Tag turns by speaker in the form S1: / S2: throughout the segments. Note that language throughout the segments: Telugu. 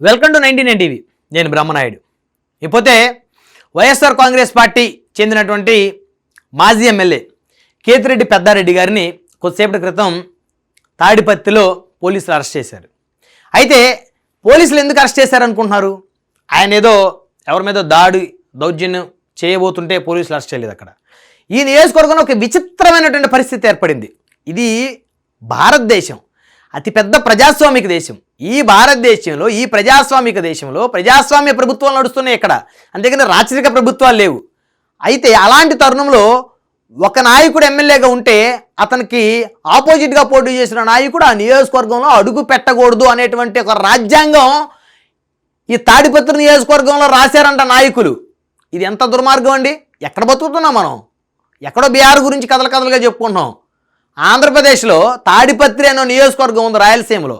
S1: Welcome to 99 TV. నేను బ్రహ్మనాయుడు. ఇకపోతే వైఎస్ఆర్ కాంగ్రెస్ పార్టీ చెందినటువంటి మాజీ ఎమ్మెల్యే కేతిరెడ్డి పెద్దారెడ్డి గారిని కొద్దిసేపటి క్రితం తాడిపత్రిలో పోలీసులు అరెస్ట్ చేశారు. అయితే పోలీసులు ఎందుకు అరెస్ట్ చేశారనుకుంటున్నారు? ఆయన ఏదో ఎవరి మీద దౌర్జన్యం చేయబోతుంటే పోలీసులు అరెస్ట్ చేయలేదు. అక్కడ ఈ నియోజకవర్గంలో ఒక విచిత్రమైనటువంటి పరిస్థితి ఏర్పడింది. ఇది భారతదేశం, అతిపెద్ద ప్రజాస్వామిక దేశం. ఈ భారతదేశంలో, ఈ ప్రజాస్వామిక దేశంలో ప్రజాస్వామ్య ప్రభుత్వాలు నడుస్తున్నాయి ఇక్కడ, అంతేకాని రాచరిక ప్రభుత్వాలు లేవు. అయితే అలాంటి తరుణంలో ఒక నాయకుడు ఎమ్మెల్యేగా ఉంటే అతనికి ఆపోజిట్గా పోటీ చేసిన నాయకుడు ఆ నియోజకవర్గంలో అడుగు పెట్టకూడదు అనేటువంటి ఒక రాజ్యాంగం ఈ తాడిపత్రి నియోజకవర్గంలో రాశారంట నాయకులు. ఇది ఎంత దుర్మార్గం అండి! ఎక్కడ బతుకుతున్నాం మనం? ఎక్కడో బీహార్ గురించి కథలుగా చెప్పుకుంటున్నాం. ఆంధ్రప్రదేశ్లో తాడిపత్రి అనే నియోజకవర్గం ఉంది రాయలసీమలో.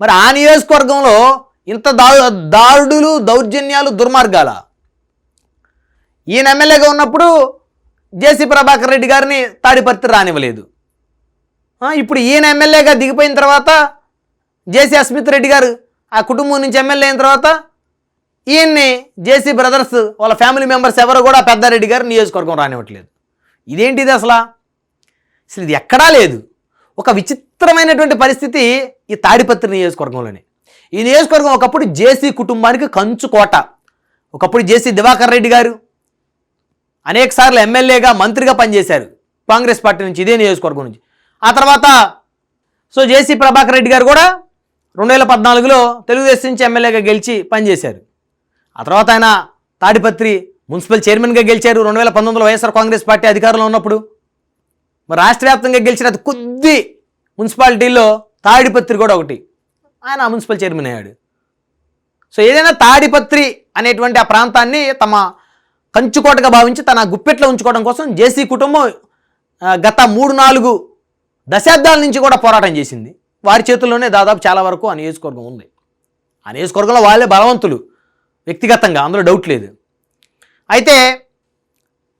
S1: మరి ఆ నియోజకవర్గంలో ఇంత దారుడులు, దౌర్జన్యాలు, దుర్మార్గాల. ఈయన ఎమ్మెల్యేగా ఉన్నప్పుడు జేసీ ప్రభాకర్ రెడ్డి గారిని తాడిపత్రి రానివ్వలేదు. ఇప్పుడు ఈయన ఎమ్మెల్యేగా దిగిపోయిన తర్వాత జేసీ అస్మిత్ రెడ్డి గారు ఆ కుటుంబం నుంచి ఎమ్మెల్యే అయిన తర్వాత ఈయన్ని జేసీ బ్రదర్స్ వాళ్ళ ఫ్యామిలీ మెంబర్స్ ఎవరు కూడా పెద్దారెడ్డి గారు నియోజకవర్గం రానివ్వట్లేదు. ఇదేంటిది అసలు ఇది ఎక్కడా లేదు. ఒక విచిత్రమైనటువంటి పరిస్థితి ఈ తాడిపత్రి నియోజకవర్గంలోనే. ఈ నియోజకవర్గం ఒకప్పుడు జేసీ కుటుంబానికి కంచుకోట. ఒకప్పుడు జేసీ దివాకర్ రెడ్డి గారు అనేక సార్లు ఎమ్మెల్యేగా, మంత్రిగా పనిచేశారు కాంగ్రెస్ పార్టీ నుంచి, ఇదే నియోజకవర్గం నుంచి. ఆ తర్వాత జేసీ ప్రభాకర్ రెడ్డి గారు కూడా 2014లో తెలుగుదేశం నుంచి ఎమ్మెల్యేగా గెలిచి పనిచేశారు. ఆ తర్వాత ఆయన తాడిపత్రి మున్సిపల్ చైర్మన్గా గెలిచారు 2019లో వైఎస్ఆర్ కాంగ్రెస్ పార్టీ అధికారంలో ఉన్నప్పుడు. మరి రాష్ట్ర వ్యాప్తంగా గెలిచిన అతి కొద్ది మున్సిపాలిటీల్లో తాడిపత్రి కూడా ఒకటి. ఆయన మున్సిపల్ చైర్మన్ అయ్యాడు. ఏదైనా తాడిపత్రి అనేటువంటి ఆ ప్రాంతాన్ని తమ కంచుకోటగా భావించి తన గుప్పెట్లో ఉంచుకోవడం కోసం జేసీ కుటుంబం గత 3-4 దశాబ్దాల నుంచి కూడా పోరాటం చేసింది. వారి చేతుల్లోనే దాదాపు చాలా వరకు ఆ నియోజకవర్గం ఉంది. ఆ నియోజకవర్గంలో వాళ్ళే బలవంతులు వ్యక్తిగతంగా, అందులో డౌట్ లేదు. అయితే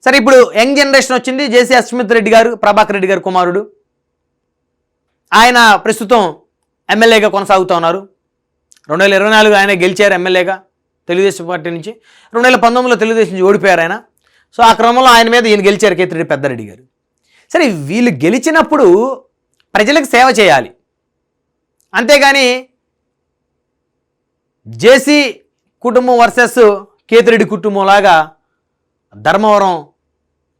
S1: సరే, ఇప్పుడు యంగ్ జనరేషన్ వచ్చింది. జేసీ అస్మిత్ రెడ్డి గారు, ప్రభాకర్ రెడ్డి గారు కుమారుడు, ఆయన ప్రస్తుతం ఎమ్మెల్యేగా కొనసాగుతూ ఉన్నారు. 2024 ఆయన గెలిచారు ఎమ్మెల్యేగా తెలుగుదేశం పార్టీ నుంచి. 2019లో తెలుగుదేశం నుంచి ఓడిపోయారు ఆయన. ఆ క్రమంలో ఆయన మీద ఈయన గెలిచారు కేతిరెడ్డి పెద్దారెడ్డి గారు. సరే, వీళ్ళు గెలిచినప్పుడు ప్రజలకు సేవ చేయాలి, అంతేగాని జేసీ కుటుంబం వర్సెస్ కేతిరెడ్డి కుటుంబం లాగా ధర్మవరం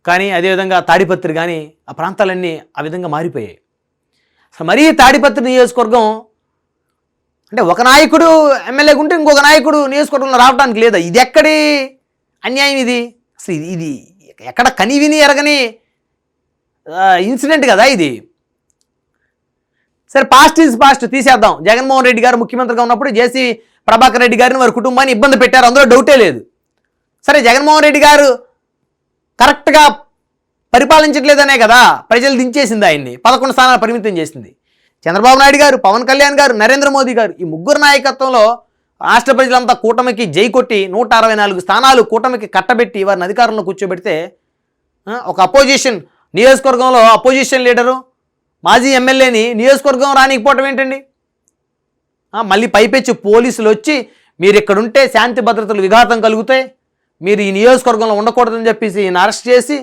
S1: కానీ, అదేవిధంగా తాడిపత్రి కానీ, ఆ ప్రాంతాలన్నీ ఆ విధంగా మారిపోయాయి. అసలు మరీ తాడిపత్రి నియోజకవర్గం అంటే ఒక నాయకుడు ఎమ్మెల్యేగా ఉంటే ఇంకొక నాయకుడు నియోజకవర్గంలో రావడానికి లేదా? ఇది ఎక్కడి అన్యాయం ఇది? అసలు ఇది ఎక్కడ కనివిని ఎరగని ఇన్సిడెంట్ కదా ఇది. సరే, పాస్ట్ ఈజ్ పాస్ట్, తీసేద్దాం. జగన్మోహన్ రెడ్డి గారు ముఖ్యమంత్రిగా ఉన్నప్పుడు జేసీ ప్రభాకర్ రెడ్డి గారిని, వారి కుటుంబాన్ని ఇబ్బంది పెట్టారు, అందులో డౌటే లేదు. సరే, జగన్మోహన్ రెడ్డి గారు కరెక్ట్గా పరిపాలించట్లేదనే కదా ప్రజలు దించేసింది ఆయన్ని, 11 స్థానాలు పరిమితం చేసింది. చంద్రబాబు నాయుడు గారు, పవన్ కళ్యాణ్ గారు, నరేంద్ర మోదీ గారు, ఈ ముగ్గురు నాయకత్వంలో రాష్ట్ర ప్రజలంతా కూటమికి జై కొట్టి 164 స్థానాలు కూటమికి కట్టబెట్టి వారిని అధికారంలో కూర్చోబెడితే ఒక అపోజిషన్ నియోజకవర్గంలో అపోజిషన్ లీడరు, మాజీ ఎమ్మెల్యేని నియోజకవర్గం రానికపోవటం ఏంటండి? మళ్ళీ పైపెచ్చి పోలీసులు వచ్చి మీరు ఇక్కడుంటే శాంతి భద్రతలు విఘాతం కలుగుతాయి, మీరు ఈ నియోజకవర్గంలో ఉండకూడదని చెప్పేసి ఈయన అరెస్ట్ చేసి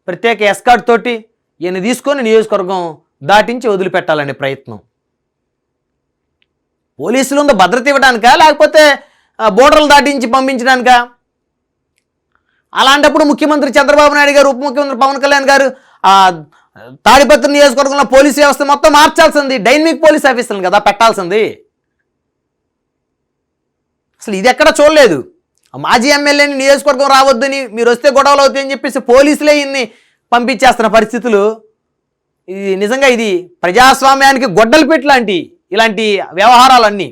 S1: ప్రత్యేక ఎస్కార్ట్ తోటి ఈయన తీసుకొని నియోజకవర్గం దాటించి వదిలిపెట్టాలనే ప్రయత్నం. పోలీసులు ఉందో భద్రత ఇవ్వడానికా, లేకపోతే బోర్డర్లు దాటించి పంపించడానికా? అలాంటప్పుడు ముఖ్యమంత్రి చంద్రబాబు నాయుడు గారు, ఉప ముఖ్యమంత్రి పవన్ కళ్యాణ్ గారు తాడిపత్రి నియోజకవర్గంలో పోలీసు వ్యవస్థ మొత్తం మార్చాల్సింది, డైనమిక్ పోలీస్ ఆఫీసర్లు కదా పెట్టాల్సింది. అసలు ఇది ఎక్కడ చూడలేదు. మాజీ ఎమ్మెల్యేని నియోజకవర్గం రావద్దని, మీరు వస్తే గొడవలు అవుతాయని చెప్పేసి పోలీసులే ఇన్ని పంపించేస్తున్న పరిస్థితులు. ఇది నిజంగా ఇది ప్రజాస్వామ్యానికి గొడ్డలు పెట్టి లాంటి ఇలాంటి వ్యవహారాలన్నీ.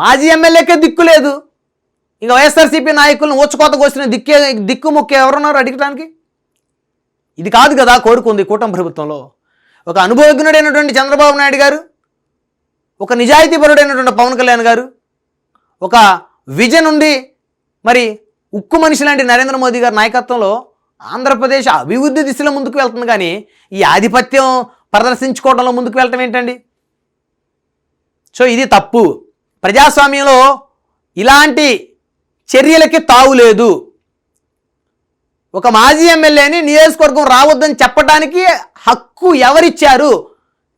S1: మాజీ ఎమ్మెల్యేకే దిక్కు లేదు, ఇంకా వైఎస్ఆర్సీపీ నాయకులను ఊచకోత కోసిన దిక్కు ముక్కు ఎవరున్నారు అడిగటానికి? ఇది కాదు కదా కోరుకుంది కూటమి ప్రభుత్వంలో. ఒక అనుభవజ్ఞుడైనటువంటి చంద్రబాబు నాయుడు గారు, ఒక నిజాయితీపరుడైనటువంటి పవన్ కళ్యాణ్ గారు, ఒక విజన్ ఉండి మరి ఉక్కు మనిషి లాంటి నరేంద్ర మోదీ గారి నాయకత్వంలో ఆంధ్రప్రదేశ్ అభివృద్ధి దిశలో ముందుకు వెళ్తుంది. కానీ ఈ ఆధిపత్యం ప్రదర్శించుకోవడంలో ముందుకు వెళ్ళటం ఏంటండి? ఇది తప్పు. ప్రజాస్వామ్యంలో ఇలాంటి చర్యలకి తావులేదు. ఒక మాజీ ఎమ్మెల్యేని నియోజకవర్గం రావద్దని చెప్పడానికి హక్కు ఎవరిచ్చారు?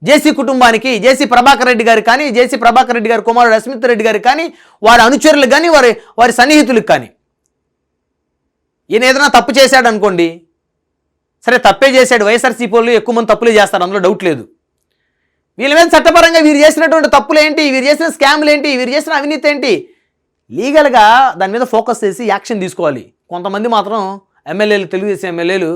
S1: జేసీ కుటుంబానికి, జేసీ ప్రభాకర్ రెడ్డి గారు కానీ, జేసీ ప్రభాకర్ రెడ్డి గారి కుమారుడు అస్మిత్ రెడ్డి గారు కానీ, వారి అనుచరులకు కానీ, వారి సన్నిహితులకు కానీ. ఈయన ఏదైనా తప్పు చేశాడు అనుకోండి, సరే తప్పే చేశాడు, వైఎస్ఆర్సీపీ వాళ్ళు ఎక్కువ మంది తప్పులే చేస్తారు, అందులో డౌట్ లేదు. వీళ్ళ మీద చట్టపరంగా వీరు చేసినటువంటి తప్పులు ఏంటి, వీరు చేసిన స్కామ్లు ఏంటి, వీరు చేసిన అవినీతి ఏంటి, లీగల్గా దాని మీద ఫోకస్ చేసి యాక్షన్ తీసుకోవాలి. కొంతమంది మాత్రం ఎమ్మెల్యేలు, తెలుగుదేశం ఎమ్మెల్యేలు,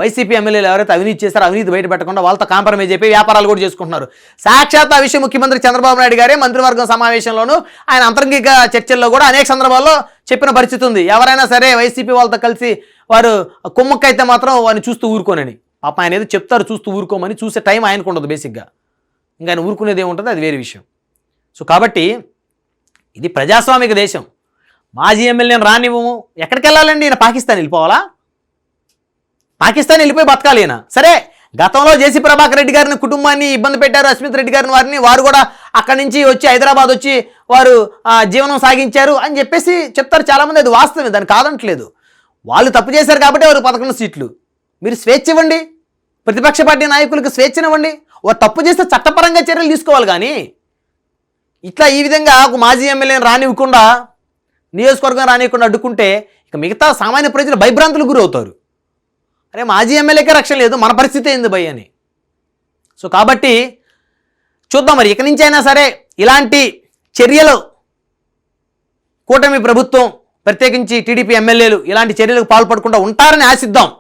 S1: వైసీపీ ఎమ్మెల్యేలు ఎవరైతే అవినీతి చేస్తారో అవినీతి బయట పెట్టకుండా వాళ్ళతో కాంప్రమైజ్ అయిపోయి వ్యాపారాలు కూడా చేసుకుంటున్నారు. సాక్షాత్ ఆ విషయం ముఖ్యమంత్రి చంద్రబాబు నాయుడు గారే మంత్రివర్గం సమావేశంలోనూ ఆయన అంతర్గత చర్చల్లో కూడా అనేక సందర్భాల్లో చెప్పిన పరిస్థితి ఉంది. ఎవరైనా సరే వైసీపీ వాళ్ళతో కలిసి వారు కుమ్మక్కైతే మాత్రం వారిని చూస్తూ ఊరుకోనని. పాప ఆయన ఏదో చెప్తారు చూస్తూ ఊరుకోమని, చూసే టైం ఆయనకు ఉండదు బేసిక్గా. ఇంకా ఆయన ఊరుకునేది ఏముంటుంది, అది వేరే విషయం. సో కాబట్టి ఇది ప్రజాస్వామిక దేశం. మాజీ ఎమ్మెల్యేని రానివ్వము. ఎక్కడికి వెళ్ళాలండి? ఈయన పాకిస్తాన్ వెళ్ళిపోవాలా? పాకిస్తాన్ వెళ్ళిపోయి బతకాలి ఈయన. సరే, గతంలో జేసీ ప్రభాకర్ రెడ్డి గారిని కుటుంబాన్ని ఇబ్బంది పెట్టారు, అస్మిత్ రెడ్డి గారిని వారు కూడా అక్కడి నుంచి వచ్చి హైదరాబాద్ వచ్చి వారు జీవనం సాగించారు అని చెప్పేసి చెప్తారు చాలామంది. అది వాస్తవమే, దాన్ని కాదంటలేదు. వాళ్ళు తప్పు చేశారు కాబట్టి వారు 11 సీట్లు. మీరు స్వేచ్ఛ ఇవ్వండి, ప్రతిపక్ష పార్టీ నాయకులకు స్వేచ్ఛనివ్వండి. వారు తప్పు చేస్తే చట్టపరంగా చర్యలు తీసుకోవాలి. కానీ ఇట్లా ఈ విధంగా ఒక మాజీ ఎమ్మెల్యేని రానివ్వకుండా, నియోజకవర్గం రానివ్వకుండా అడ్డుకుంటే ఇక మిగతా సామాన్య ప్రజలు భయభ్రాంతులకు గురవుతారు. అరే మాజీ ఎమ్మెల్యేకే రక్షణ లేదు, మన పరిస్థితి ఏంది భయ్ అని. సో కాబట్టి చూద్దాం మరి ఇక నుంచి అయినా సరే ఇలాంటి చర్యలు కూటమి ప్రభుత్వం, ప్రత్యేకించి టీడీపీ ఎమ్మెల్యేలు ఇలాంటి చర్యలకు పాల్పడకుండా ఉంటారని ఆశిద్దాం.